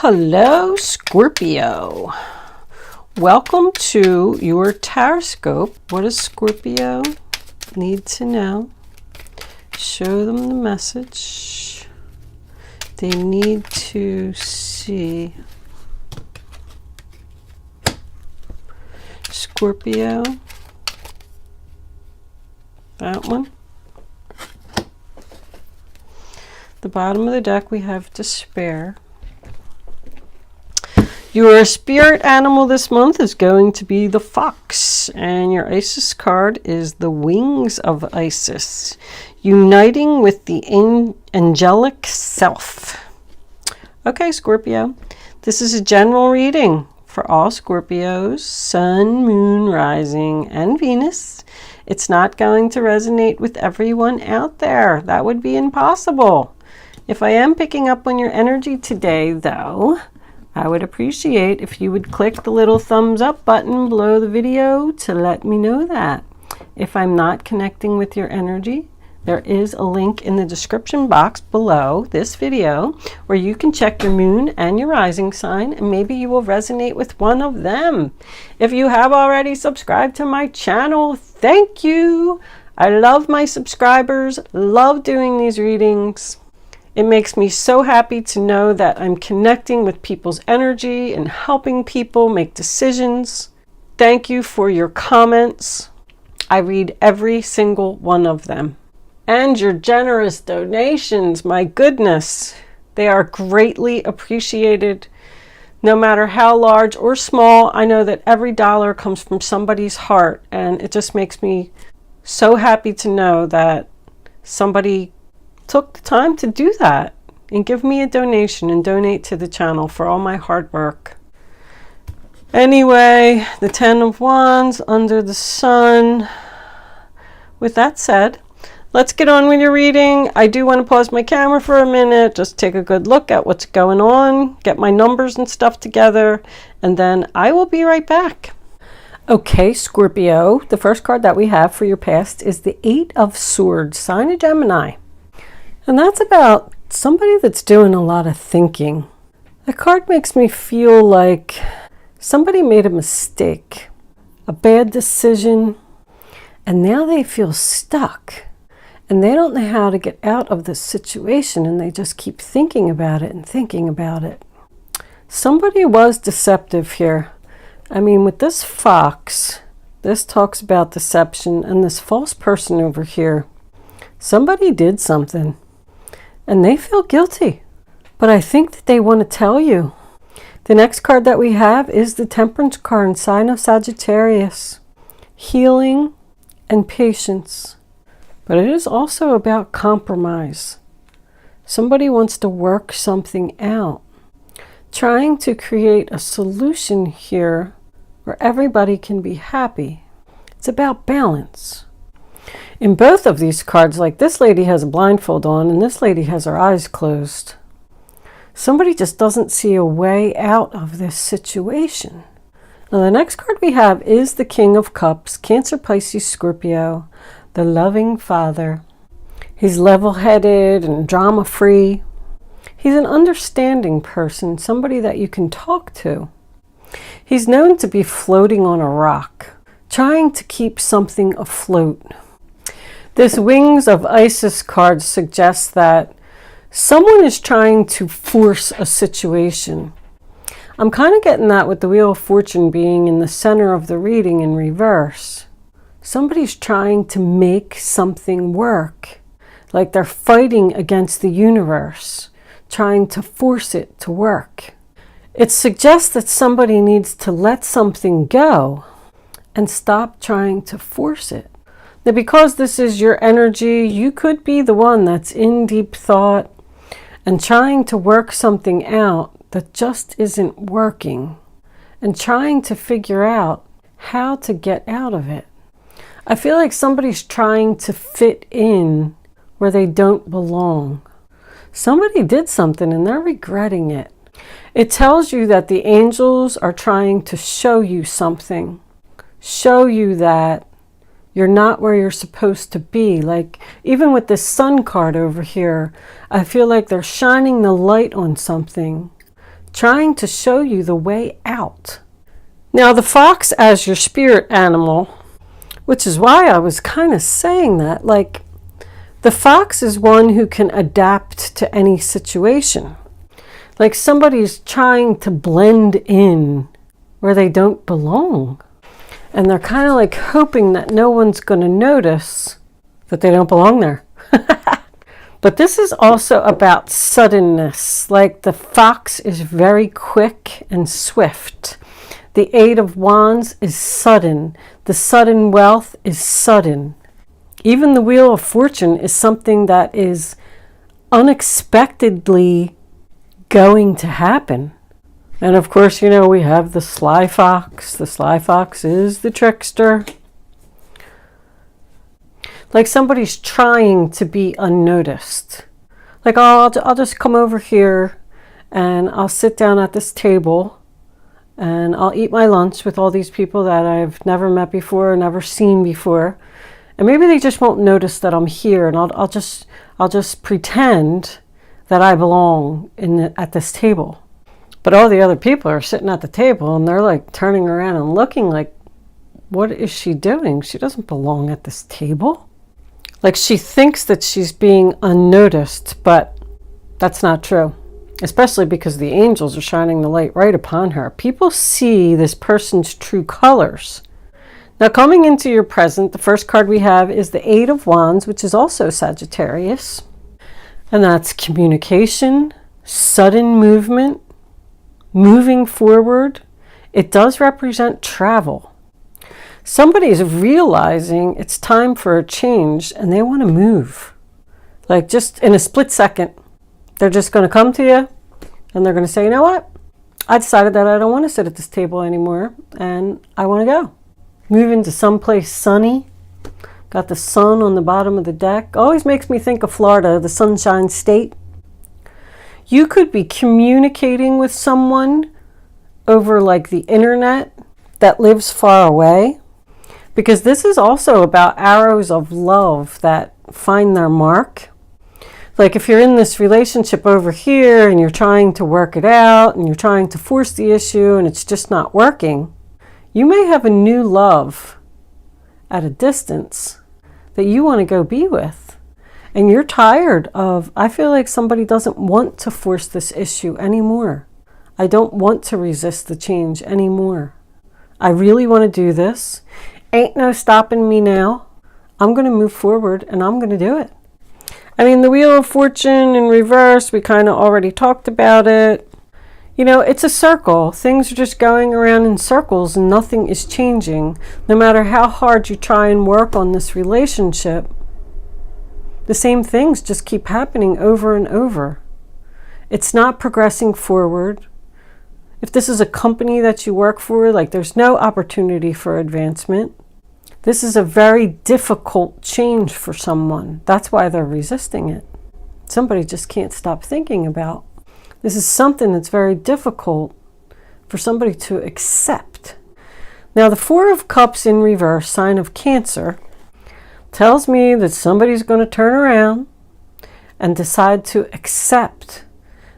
Hello, Scorpio. Welcome to your horoscope. What does Scorpio need to know? Show them the message they need to see. Scorpio. That one. The bottom of the deck we have despair. Your spirit animal this month is going to be the fox, and your Isis card is the wings of Isis, uniting with the angelic self. Okay, Scorpio, this is a general reading for all Scorpios, Sun, Moon, Rising, and Venus. It's not going to resonate with everyone out there. That would be impossible. If I am picking up on your energy today, though, I would appreciate if you would click the little thumbs up button below the video to let me know that. If I'm not connecting with your energy, there is a link in the description box below this video where you can check your moon and your rising sign, and maybe you will resonate with one of them. If you have already subscribed to my channel, thank you. I love my subscribers, love doing these readings. It makes me so happy to know that I'm connecting with people's energy and helping people make decisions. Thank you for your comments. I read every single one of them. And your generous donations, my goodness, they are greatly appreciated. No matter how large or small, I know that every dollar comes from somebody's heart, and it just makes me so happy to know that somebody took the time to do that and give me a donation and donate to the channel for all my hard work. Anyway, the 10 of Wands under the sun. With that said, let's get on with your reading. I do want to pause my camera for a minute, just take a good look at what's going on, get my numbers and stuff together, and then I will be right back. Okay, Scorpio, the first card that we have for your past is the 8 of Swords, sign of Gemini. And that's about somebody that's doing a lot of thinking. The card makes me feel like somebody made a mistake, a bad decision, and now they feel stuck. And they don't know how to get out of this situation, and they just keep thinking about it and thinking about it. Somebody was deceptive here. I mean, with this fox, this talks about deception, and this false person over here, somebody did something. And they feel guilty, but I think that they want to tell you. The next card that we have is the Temperance card, sign of Sagittarius. Healing and patience. But it is also about compromise. Somebody wants to work something out. Trying to create a solution here where everybody can be happy. It's about balance. In both of these cards, like this lady has a blindfold on and this lady has her eyes closed. Somebody just doesn't see a way out of this situation. Now the next card we have is the King of Cups, Cancer, Pisces, Scorpio, the loving father. He's level-headed and drama-free. He's an understanding person, somebody that you can talk to. He's known to be floating on a rock, trying to keep something afloat. This Wings of Isis card suggests that someone is trying to force a situation. I'm kind of getting that with the Wheel of Fortune being in the center of the reading in reverse. Somebody's trying to make something work, like they're fighting against the universe, trying to force it to work. It suggests that somebody needs to let something go and stop trying to force it. Now, because this is your energy, you could be the one that's in deep thought and trying to work something out that just isn't working and trying to figure out how to get out of it. I feel like somebody's trying to fit in where they don't belong. Somebody did something and they're regretting it. It tells you that the angels are trying to show you something, show you that you're not where you're supposed to be. Like even with this Sun card over here, I feel like they're shining the light on something trying to show you the way out. Now, the fox as your spirit animal, which is why I was kind of saying that, like, the fox is one who can adapt to any situation. Like somebody's trying to blend in where they don't belong. And they're kind of like hoping that no one's going to notice that they don't belong there. But this is also about suddenness. Like the fox is very quick and swift. The Eight of Wands is sudden. The sudden wealth is sudden. Even the Wheel of Fortune is something that is unexpectedly going to happen. And of course, you know, we have the sly fox. The sly fox is the trickster. Like somebody's trying to be unnoticed. Like, oh, I'll just come over here and I'll sit down at this table and I'll eat my lunch with all these people that I've never met before, never seen before. And maybe they just won't notice that I'm here, and I'll just pretend that I belong at this table. But all the other people are sitting at the table and they're like turning around and looking like, what is she doing? She doesn't belong at this table. Like she thinks that she's being unnoticed, but that's not true. Especially because the angels are shining the light right upon her. People see this person's true colors. Now coming into your present, the first card we have is the Eight of Wands, which is also Sagittarius. And that's communication, sudden movement, moving forward. It does represent travel. Somebody's realizing it's time for a change and they want to move. Like just in a split second, they're just going to come to you and they're going to say, you know what? I decided that I don't want to sit at this table anymore and I want to go. Move into someplace sunny. Got the sun on the bottom of the deck. Always makes me think of Florida, the Sunshine State. You could be communicating with someone over like the internet that lives far away. Because this is also about arrows of love that find their mark. Like if you're in this relationship over here and you're trying to work it out and you're trying to force the issue and it's just not working, you may have a new love at a distance that you want to go be with. And you're tired of, I feel like somebody doesn't want to force this issue anymore. I don't want to resist the change anymore. I really want to do this. Ain't no stopping me now. I'm going to move forward and I'm going to do it. I mean, the Wheel of Fortune in reverse, we kind of already talked about it. You know, it's a circle. Things are just going around in circles and nothing is changing. No matter how hard you try and work on this relationship, the same things just keep happening over and over. It's not progressing forward. If this is a company that you work for, like there's no opportunity for advancement. This is a very difficult change for someone. That's why they're resisting it. Somebody just can't stop thinking about. This is something that's very difficult for somebody to accept. Now the Four of Cups in reverse, sign of Cancer, tells me that somebody's going to turn around and decide to accept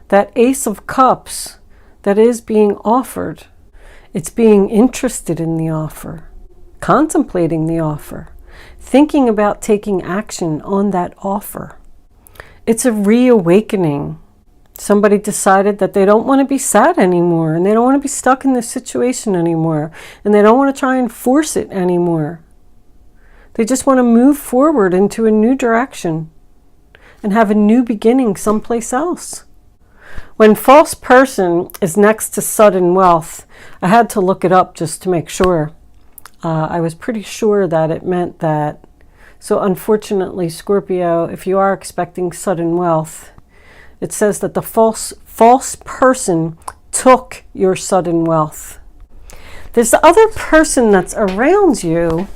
that Ace of Cups that is being offered. It's being interested in the offer, contemplating the offer, thinking about taking action on that offer. It's a reawakening. Somebody decided that they don't want to be sad anymore and they don't want to be stuck in this situation anymore and they don't want to try and force it anymore. They just want to move forward into a new direction and have a new beginning someplace else. When false person is next to sudden wealth, I had to look it up just to make sure. I was pretty sure that it meant that. So unfortunately, Scorpio, if you are expecting sudden wealth, it says that the false person took your sudden wealth. There's the other person that's around you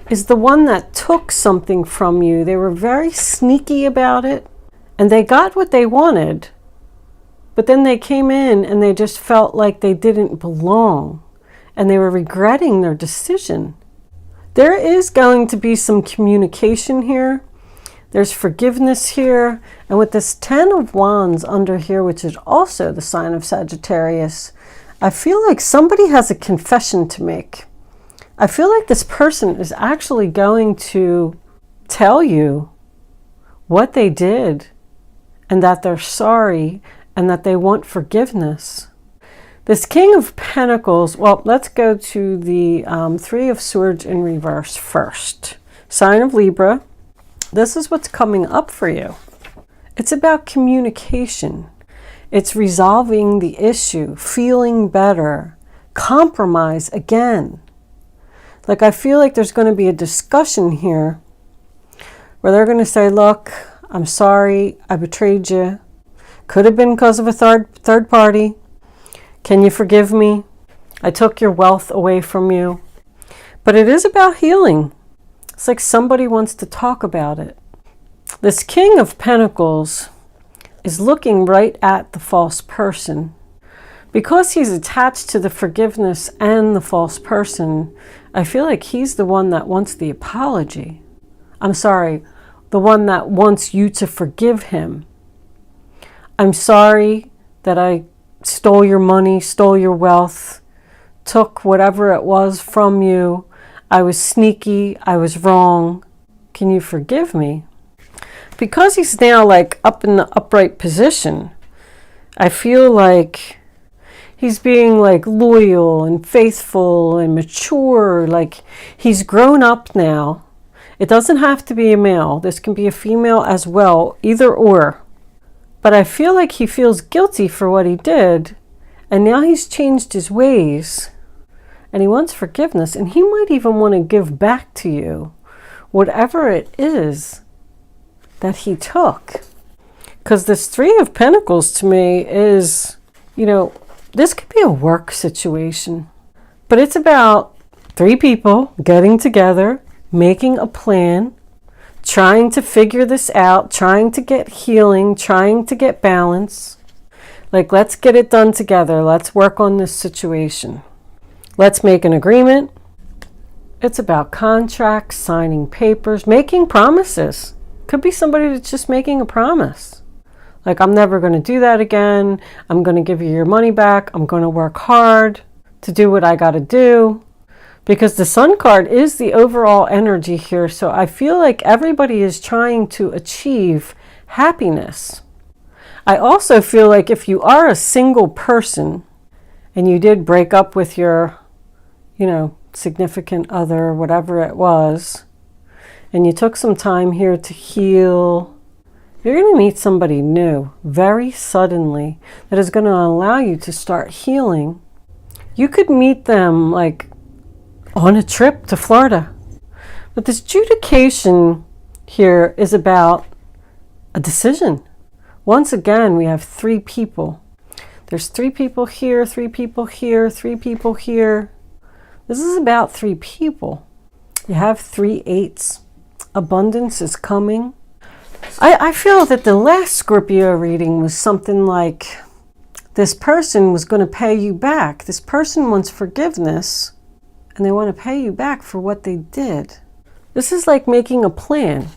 is the one that took something from you. They were very sneaky about it and they got what they wanted. But then they came in and they just felt like they didn't belong and they were regretting their decision. There is going to be some communication here. There's forgiveness here. And with this 10 of Wands under here, which is also the sign of Sagittarius, I feel like somebody has a confession to make. I feel like this person is actually going to tell you what they did and that they're sorry and that they want forgiveness. This King of Pentacles, well, let's go to the Three of Swords in reverse first. Sign of Libra. This is what's coming up for you. It's about communication. It's resolving the issue, feeling better, compromise again. Like, I feel like there's going to be a discussion here where they're going to say, look, I'm sorry, I betrayed you. Could have been because of a third party. Can you forgive me? I took your wealth away from you. But it is about healing. It's like somebody wants to talk about it. This King of Pentacles is looking right at the false person. Because he's attached to the forgiveness and the false person, I feel like he's the one that wants the apology. I'm sorry, the one that wants you to forgive him. I'm sorry that I stole your money, stole your wealth, took whatever it was from you. I was sneaky, I was wrong. Can you forgive me? Because he's now like up in the upright position, I feel like he's being like loyal and faithful and mature. Like, he's grown up now. It doesn't have to be a male. This can be a female as well, either or. But I feel like he feels guilty for what he did. And now he's changed his ways. And he wants forgiveness. And he might even want to give back to you whatever it is that he took. Because this Three of Pentacles to me is, you know, this could be a work situation. But it's about three people getting together, making a plan, trying to figure this out, trying to get healing, trying to get balance. Like, let's get it done together. Let's work on this situation. Let's make an agreement. It's about contracts, signing papers, making promises. Could be somebody that's just making a promise. Like, I'm never going to do that again. I'm going to give you your money back. I'm going to work hard to do what I got to do. Because the Sun card is the overall energy here. So I feel like everybody is trying to achieve happiness. I also feel like if you are a single person and you did break up with your, you know, significant other, whatever it was, and you took some time here to heal, you're going to meet somebody new very suddenly that is going to allow you to start healing. You could meet them like on a trip to Florida. But this adjudication here is about a decision. Once again, we have three people. There's three people here, three people here, three people here. This is about three people. You have 3 8s. Abundance is coming. I feel that the last Scorpio reading was something like this person was going to pay you back. This person wants forgiveness and they want to pay you back for what they did. This is like making a plan.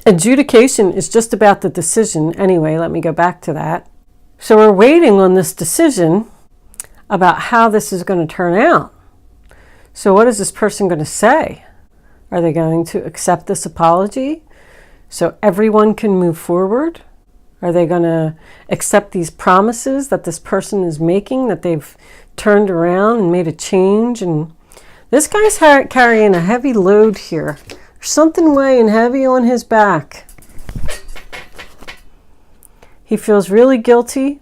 Adjudication is just about the decision. Anyway, let me go back to that. So we're waiting on this decision about how this is going to turn out. So what is this person going to say? Are they going to accept this apology so everyone can move forward? Are they going to accept these promises that this person is making, that they've turned around and made a change? And this guy's carrying a heavy load here. There's something weighing heavy on his back. He feels really guilty,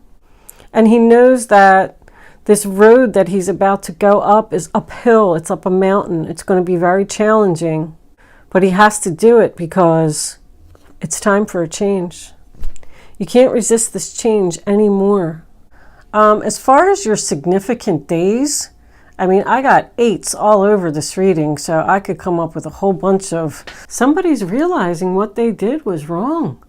and he knows that this road that he's about to go up is uphill. It's up a mountain. It's going to be very challenging. But he has to do it because it's time for a change. You can't resist this change anymore. As far as your significant days, I mean, I got 8s all over this reading, so I could come up with a whole bunch of somebody's realizing what they did was wrong.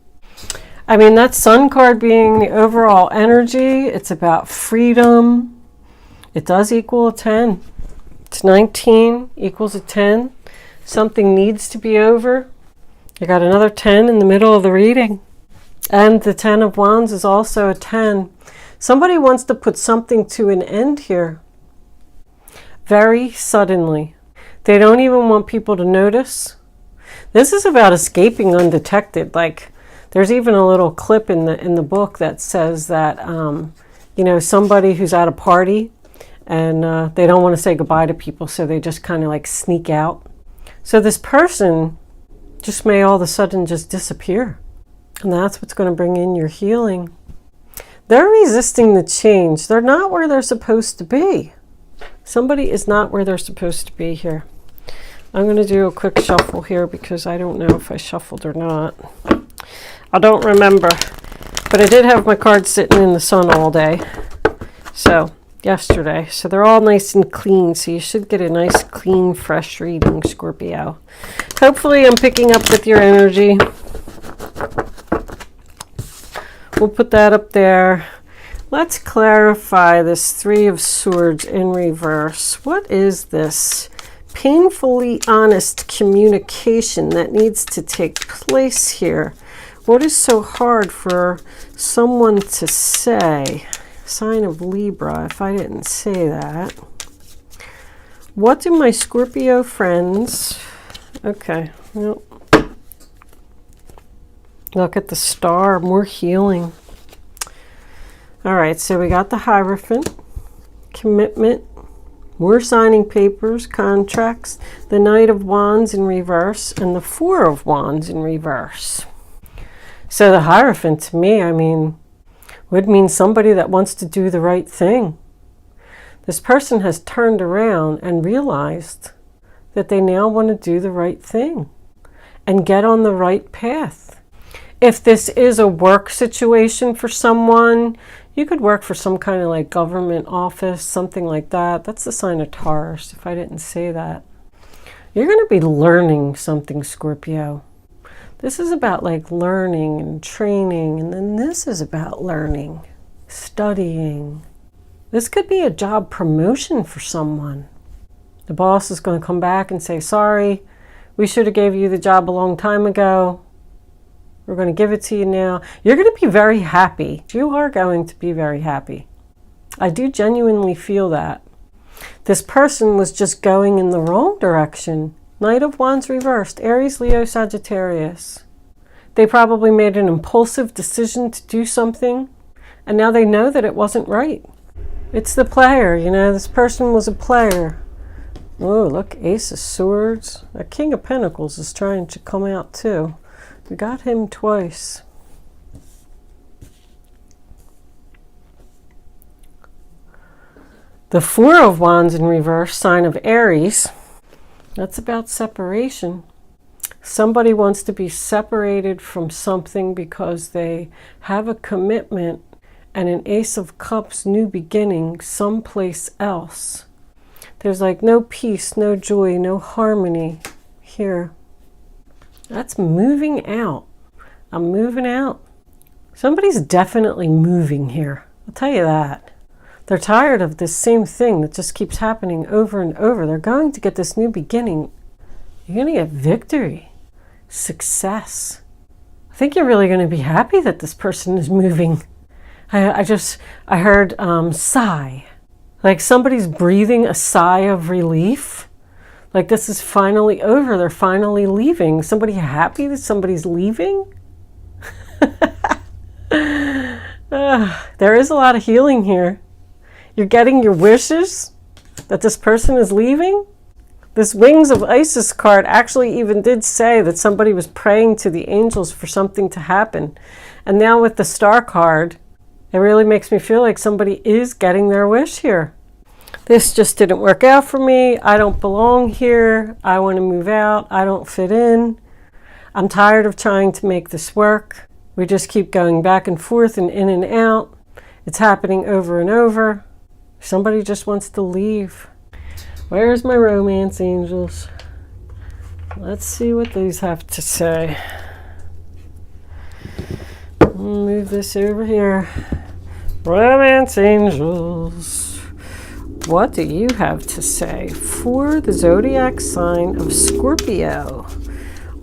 I mean, that Sun card being the overall energy, it's about freedom. It does equal a 10. It's 19 equals a 10. Something needs to be over. You got another 10 in the middle of the reading. And the 10 of Wands is also a 10. Somebody wants to put something to an end here. Very suddenly. They don't even want people to notice. This is about escaping undetected. Like, there's even a little clip in the book that says that, you know, somebody who's at a party and they don't want to say goodbye to people, so they just kind of like sneak out. So this person just may all of a sudden just disappear. And that's what's going to bring in your healing. They're resisting the change. They're not where they're supposed to be. Somebody is not where they're supposed to be here. I'm going to do a quick shuffle here because I don't know if I shuffled or not. I don't remember. But I did have my cards sitting in the sun all day. So, yesterday. So they're all nice and clean. So you should get a nice, clean, fresh reading, Scorpio. Hopefully I'm picking up with your energy. We'll put that up there. Let's clarify this Three of Swords in reverse. What is this? Painfully honest communication that needs to take place here. What is so hard for someone to say? Sign of Libra, if I didn't say that. What do my Scorpio friends... Okay, well, look at the star, more healing. All right, so we got the Hierophant, commitment, more signing papers, contracts, the Knight of Wands in reverse, and the Four of Wands in reverse. So the Hierophant, to me, I mean, would mean somebody that wants to do the right thing. This person has turned around and realized that they now want to do the right thing and get on the right path. If this is a work situation for someone, you could work for some kind of like government office, something like that. That's the sign of Taurus, if I didn't say that. You're going to be learning something, Scorpio. This is about like learning and training, and then this is about learning, studying. This could be a job promotion for someone. The boss is going to come back and say, sorry, we should have gave you the job a long time ago. We're going to give it to you now. You're going to be very happy. You are going to be very happy. I do genuinely feel that. This person was just going in the wrong direction. Knight of Wands reversed, Aries, Leo, Sagittarius. They probably made an impulsive decision to do something, and now they know that it wasn't right. It's the player, you know, this person was a player. Oh, look, Ace of Swords. A King of Pentacles is trying to come out too. We got him twice. The Four of Wands in reverse, sign of Aries. That's about separation. Somebody wants to be separated from something because they have a commitment and an Ace of Cups, new beginning, someplace else. There's like no peace, no joy, no harmony here. That's moving out. I'm moving out. Somebody's definitely moving here. I'll tell you that. They're tired of this same thing that just keeps happening over and over. They're going to get this new beginning. You're going to get victory, success. I think you're really going to be happy that this person is moving. I heard sigh. Like somebody's breathing a sigh of relief. Like this is finally over. They're finally leaving. Somebody happy that somebody's leaving? There is a lot of healing here. You're getting your wishes that this person is leaving. This Wings of Isis card actually even did say that somebody was praying to the angels for something to happen. And now with the Star card, it really makes me feel like somebody is getting their wish here. This just didn't work out for me. I don't belong here. I want to move out. I don't fit in. I'm tired of trying to make this work. We just keep going back and forth and in and out. It's happening over and over. Somebody just wants to leave. Where's my romance angels? Let's see what these have to say. Move this over here. Romance angels. What do you have to say for the zodiac sign of Scorpio?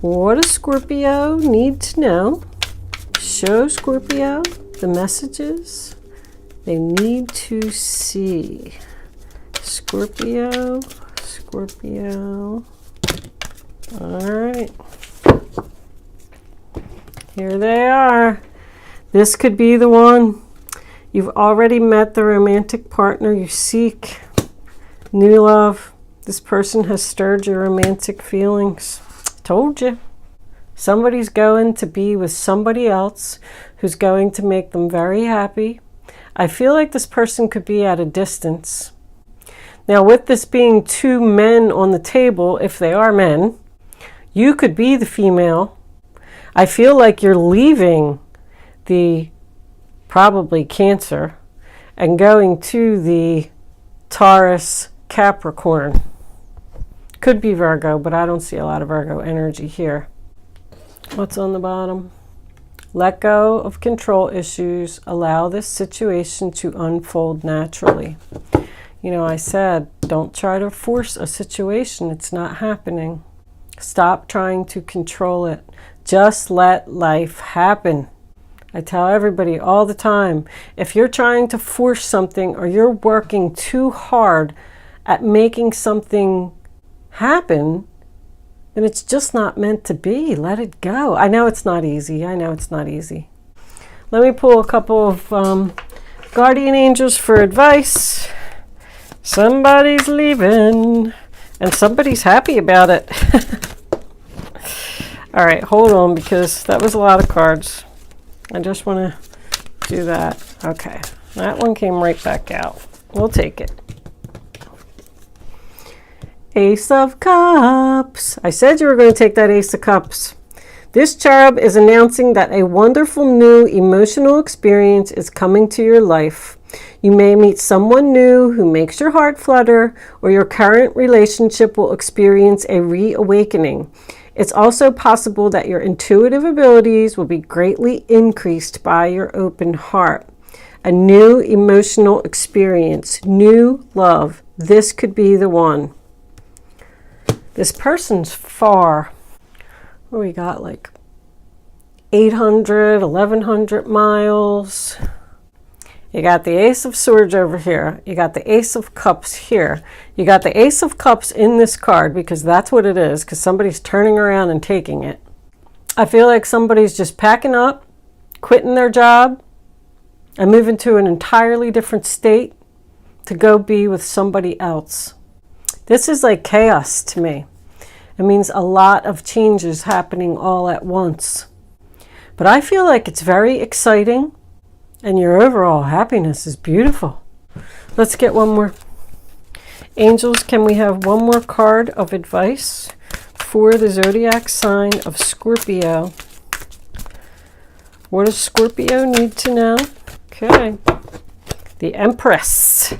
What does Scorpio need to know? Show Scorpio the messages they need to see. Scorpio. All right. Here they are. This could be the one. You've already met the romantic partner you seek. New love. This person has stirred your romantic feelings. Told you. Somebody's going to be with somebody else who's going to make them very happy. I feel like this person could be at a distance. Now, with this being two men on the table, if they are men, you could be the female. I feel like you're leaving the probably Cancer and going to the Taurus, Capricorn. Could be Virgo, but I don't see a lot of Virgo energy here. What's on the bottom? Let go of control issues. Allow this situation to unfold naturally. You know, I said, don't try to force a situation. It's not happening. Stop trying to control it. Just let life happen. I tell everybody all the time, if you're trying to force something or you're working too hard at making something happen, then it's just not meant to be. Let it go. I know it's not easy. Let me pull a couple of guardian angels for advice. Somebody's leaving and somebody's happy about it. All right, hold on, because that was a lot of cards. I just want to do that. Okay, that one came right back out. We'll take it. Ace of Cups. I said you were going to take that Ace of Cups. This cherub is announcing that a wonderful new emotional experience is coming to your life. You may meet someone new who makes your heart flutter, or your current relationship will experience a reawakening. It's also possible that your intuitive abilities will be greatly increased by your open heart. A new emotional experience, new love. This could be the one. This person's far. What do we got, like 800, 1100 miles? You got the Ace of Swords over here. You got the Ace of Cups here. You got the Ace of Cups in this card, because that's what it is, because somebody's turning around and taking it. I feel like somebody's just packing up, quitting their job, and moving to an entirely different state to go be with somebody else. This is like chaos to me. It means a lot of changes happening all at once. But I feel like it's very exciting, and your overall happiness is beautiful. Let's get one more. Angels, can we have one more card of advice for the zodiac sign of Scorpio? What does Scorpio need to know? Okay. The Empress.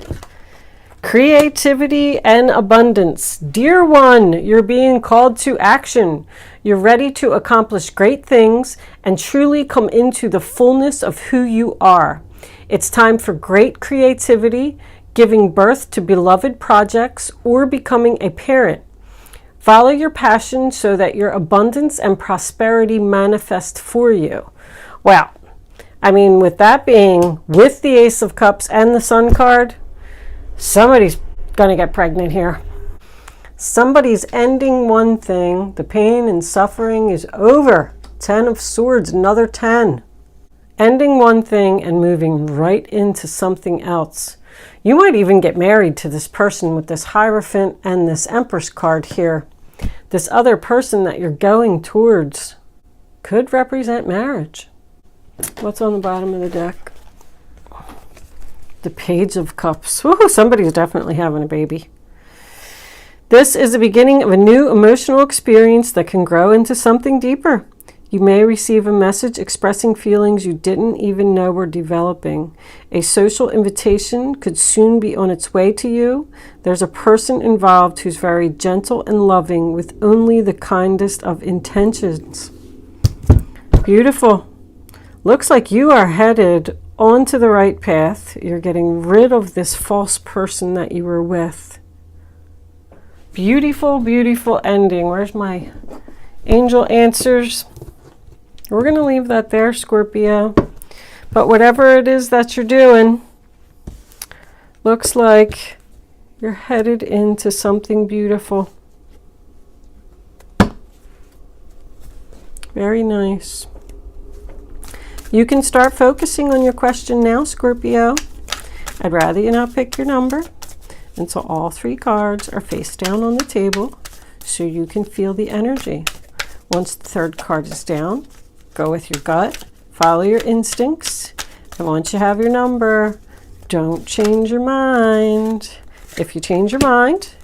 Creativity and abundance. Dear one, you're being called to action. You're ready to accomplish great things and truly come into the fullness of who you are. It's time for great creativity, giving birth to beloved projects, or becoming a parent. Follow your passion so that your abundance and prosperity manifest for you. Well, I mean, with that being with the Ace of Cups and the Sun card, somebody's going to get pregnant here. Somebody's ending one thing. The pain and suffering is over. 10 of Swords, another 10. Ending one thing and moving right into something else. You might even get married to this person with this Hierophant and this Empress card here. This other person that you're going towards could represent marriage. What's on the bottom of the deck? The Page of Cups. Woohoo, somebody's definitely having a baby. This is the beginning of a new emotional experience that can grow into something deeper. You may receive a message expressing feelings you didn't even know were developing. A social invitation could soon be on its way to you. There's a person involved who's very gentle and loving with only the kindest of intentions. Beautiful. Looks like you are headed onto the right path. You're getting rid of this false person that you were with. Beautiful, beautiful ending. Where's my Angel answers. We're going to leave that there, Scorpio. But whatever it is that you're doing, looks like you're headed into something beautiful. Very nice. You can start focusing on your question now, Scorpio. I'd rather you not pick your number until all 3 cards are face down on the table so you can feel the energy. Once the 3rd card is down, go with your gut, follow your instincts, and once you have your number, don't change your mind. If you change your mind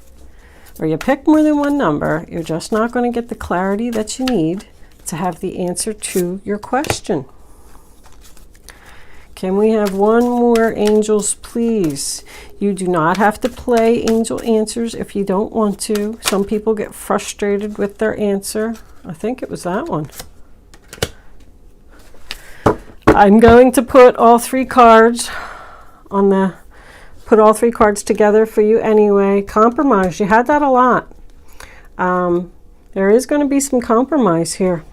or you pick more than one number, you're just not going to get the clarity that you need to have the answer to your question. Can we have one more, angels, please? You do not have to play angel answers if you don't want to. Some people get frustrated with their answer. I think it was that one. I'm going to put all 3 cards on the, put all 3 cards together for you anyway. Compromise, you had that a lot. There is going to be some compromise here.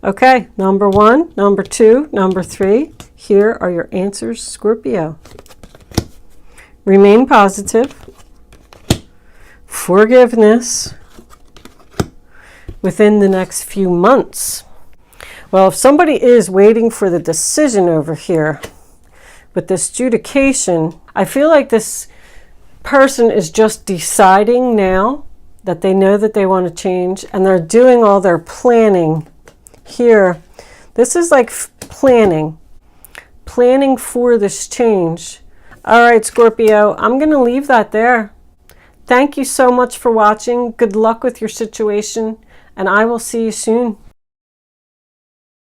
Okay, number 1, number 2, number 3. Here are your answers, Scorpio. Remain positive. Forgiveness. Within the next few months. Well, if somebody is waiting for the decision over here with this adjudication, I feel like this person is just deciding now that they know that they want to change, and they're doing all their planning here. This is like planning for this change. All right, Scorpio, I'm going to leave that there. Thank you so much for watching. Good luck with your situation, and I will see you soon.